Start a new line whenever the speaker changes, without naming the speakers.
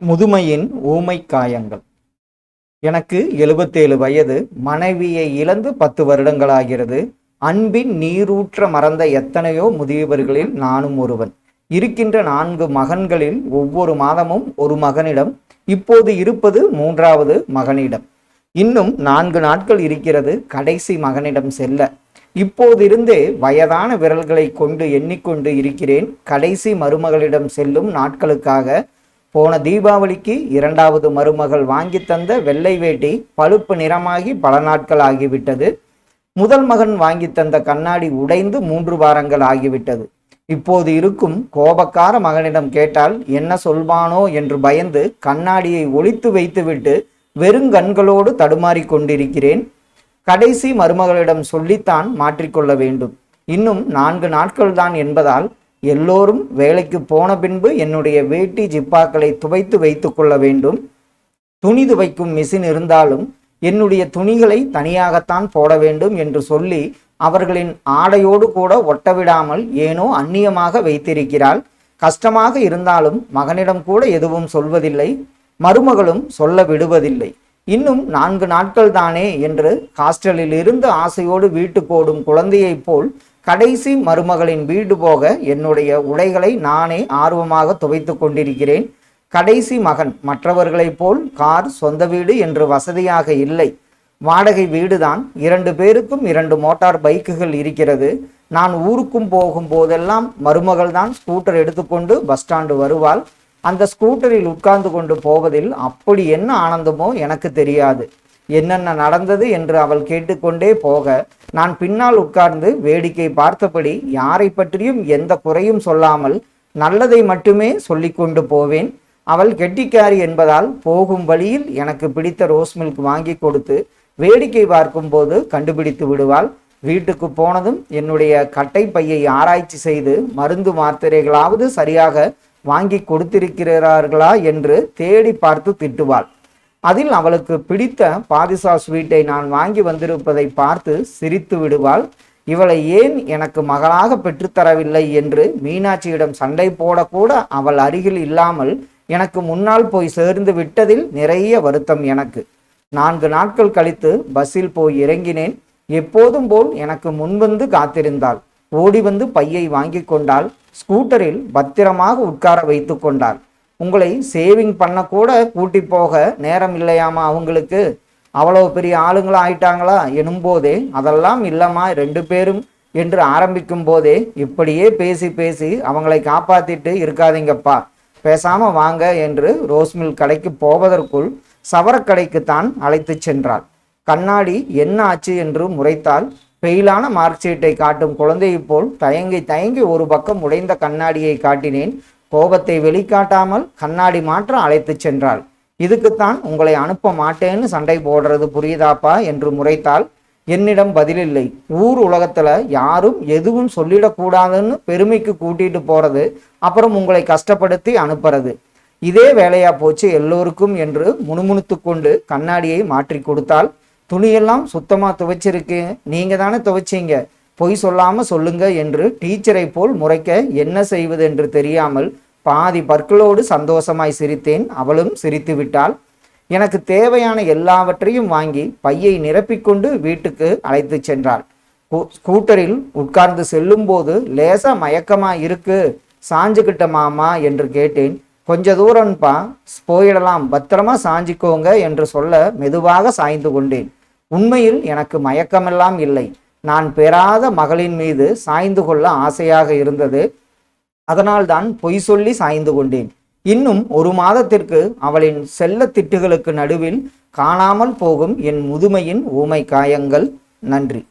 முதுமையின் ஊமை காயங்கள். எனக்கு 77 வயது. மனைவியை இழந்து 10 வருடங்களாகிறது. அன்பின் நீரூற்ற மறந்த எத்தனையோ முதியவர்களில் நானும் ஒருவன். இருக்கின்ற 4 மகன்களில் ஒவ்வொரு மாதமும் ஒரு மகனிடம், இப்போது இருப்பது 3வது மகனிடம். இன்னும் 4 நாட்கள் இருக்கிறது கடைசி மகனிடம் செல்ல. இப்போதிருந்தே வயதான விரல்களை கொண்டு எண்ணிக்கொண்டு இருக்கிறேன் கடைசி மருமகளிடம் செல்லும் நாட்களுக்காக. போன தீபாவளிக்கு 2வது மருமகள் வாங்கி தந்த வெள்ளை வேட்டி பழுப்பு நிறமாகி பல நாட்கள் ஆகிவிட்டது. முதல் மகன் வாங்கி தந்த கண்ணாடி உடைந்து 3 வாரங்கள் ஆகிவிட்டது. இப்போது இருக்கும் கோபக்கார மகனிடம் கேட்டால் என்ன சொல்வானோ என்று பயந்து கண்ணாடியை ஒளித்து வைத்துவிட்டு வெறுங்கண்களோடு தடுமாறி கொண்டிருக்கிறேன். கடைசி மருமகளிடம் சொல்லித்தான் மாற்றிக்கொள்ள வேண்டும். இன்னும் 4 நாட்கள் தான் என்பதால் எல்லோரும் வேலைக்கு போன பின்பு என்னுடைய வேட்டி ஜிப்பாக்களை துவைத்து வைத்து கொள்ள வேண்டும். துணி துவைக்கும் மிஷின் இருந்தாலும் என்னுடைய துணிகளை தனியாகத்தான் போட வேண்டும் என்று சொல்லி அவர்களின் ஆடையோடு கூட ஒட்டவிடாமல் ஏனோ அந்நியமாக வைத்திருக்கிறாள். கஷ்டமாக இருந்தாலும் மகனிடம் கூட எதுவும் சொல்வதில்லை, மருமகளும் சொல்ல விடுவதில்லை. இன்னும் 4 நாட்கள் தானே என்று ஹாஸ்டலில் இருந்து ஆசையோடு வீட்டுக்கு ஓடும் குழந்தையைப் போல் கடைசி மருமகளின் வீடு போக என்னுடைய உடைகளை நானே ஆர்வமாக துவைத்து கொண்டிருக்கிறேன். கடைசி மகன் மற்றவர்களைப் போல் கார், சொந்த வீடு என்று வசதியாக இல்லை. வாடகை வீடுதான். 2 பேருக்கும் 2 மோட்டார் பைக்குகள் இருக்கிறது. நான் ஊருக்கும் போகும் போதெல்லாம் மருமகள் தான் ஸ்கூட்டர் எடுத்துக்கொண்டு பஸ் ஸ்டாண்டு வருவாள். அந்த ஸ்கூட்டரில் உட்கார்ந்து கொண்டு போவதில் அப்படி என்ன ஆனந்தமோ எனக்கு தெரியாது. என்னென்ன நடந்தது என்று அவள் கேட்டுக்கொண்டே போக நான் பின்னால் உட்கார்ந்து வேடிக்கை பார்த்தபடி யாரை பற்றியும் எந்த குறையும் சொல்லாமல் நல்லதை மட்டுமே சொல்லி கொண்டு போவேன். அவள் கெட்டிக்காரி என்பதால் போகும் வழியில் எனக்கு பிடித்த ரோஸ் மில்க் வாங்கி கொடுத்து வேடிக்கை பார்க்கும் போது கண்டுபிடித்து விடுவாள். வீட்டுக்கு போனதும் என்னுடைய கட்டை பையை ஆராய்ச்சி செய்து மருந்து மாத்திரைகளாவது சரியாக வாங்கி கொடுத்திருக்கிறார்களா என்று தேடி பார்த்து திட்டுவாள். அதில் அவளுக்கு பிடித்த பாதுஷா ஸ்வீட்டை நான் வாங்கி வந்திருப்பதை பார்த்து சிரித்து விடுவாள். இவளை ஏன் எனக்கு மகளாக பெற்றுத்தரவில்லை என்று மீனாட்சியிடம் சண்டை போடக்கூட அவள் அருகில் இல்லாமல் எனக்கு முன்னால் போய் சேர்ந்து விட்டதில் நிறைய வருத்தம் எனக்கு. 4 நாட்கள் கழித்து பஸ்ஸில் போய் இறங்கினேன். எப்போதும் போல் எனக்கு முன்வந்து காத்திருந்தாள். ஓடி வந்து பையை வாங்கி கொண்டாள். ஸ்கூட்டரில் பத்திரமாக உட்கார வைத்து கொண்டாள். உங்களை சேவிங் பண்ண கூட கூட்டி போக நேரம் இல்லையாமா அவங்களுக்கு? அவ்வளவு பெரிய ஆளுங்களா ஆயிட்டாங்களா எனும் போதே அதெல்லாம் இல்லைம்மா 2 பேரும் என்று ஆரம்பிக்கும் போதே இப்படியே பேசி பேசி அவங்களை காப்பாத்திட்டு இருக்காதீங்கப்பா, பேசாம வாங்க என்று ரோஸ்மில் கடைக்கு போவதற்குள் சவரக்கடைக்குத்தான் அழைத்து சென்றாள். கண்ணாடி என்ன ஆச்சு என்று முறைத்தால் பெயிலான மார்க் ஷீட்டை காட்டும் குழந்தையை போல் தயங்கி தயங்கி ஒரு பக்கம் உடைந்த கண்ணாடியை காட்டினேன். கோபத்தை வெளிக்காட்டாமல் கண்ணாடி மாற்ற அழைத்து சென்றாள். இதுக்குத்தான் உங்களை அனுப்ப மாட்டேன்னு சண்டை போடுறது புரியுதாப்பா என்று முறைத்தால் என்னிடம் பதிலில்லை. ஊர் உலகத்துல யாரும் எதுவும் சொல்லிடக்கூடாதுன்னு பெருமைக்கு கூட்டிட்டு போறது, அப்புறம் உங்களை கஷ்டப்படுத்தி அனுப்புறது, இதே வேலையா போச்சு எல்லோருக்கும் என்று முணுமுணுத்து கொண்டு கண்ணாடியை மாற்றி கொடுத்தாள். துணியெல்லாம் சுத்தமா துவைச்சிருக்கு, நீங்க தானே துவைச்சிங்க, பொய் சொல்லாம சொல்லுங்க என்று டீச்சரை போல் முறைக்க என்ன செய்வது என்று தெரியாமல் பாதி பற்களோடு சந்தோஷமாய் சிரித்தேன். அவளும் சிரித்து விட்டாள். எனக்கு தேவையான எல்லாவற்றையும் வாங்கி பையை நிரப்பிக்கொண்டு வீட்டுக்கு அழைத்து சென்றாள். ஸ்கூட்டரில் உட்கார்ந்து செல்லும் போது லேசா மயக்கமா இருக்கு, சாஞ்சுக்கிட்ட மாமா என்று கேட்டேன். கொஞ்ச தூரம்ப்பா, போயிடலாம், பத்திரமா சாஞ்சிக்கோங்க என்று சொல்ல மெதுவாக சாய்ந்து கொண்டேன். உண்மையில் எனக்கு மயக்கமெல்லாம் இல்லை. நான் பெறாத மகளின் மீது சாய்ந்து கொள்ள ஆசையாக இருந்தது. அதனால்தான் பொய் சொல்லி சாய்ந்து கொண்டேன். இன்னும் 1 மாதத்திற்கு அவளின் செல்ல திட்டுகளுக்கு நடுவில் காணாமல் போகும் என் முதுமையின் ஊமை காயங்கள். நன்றி.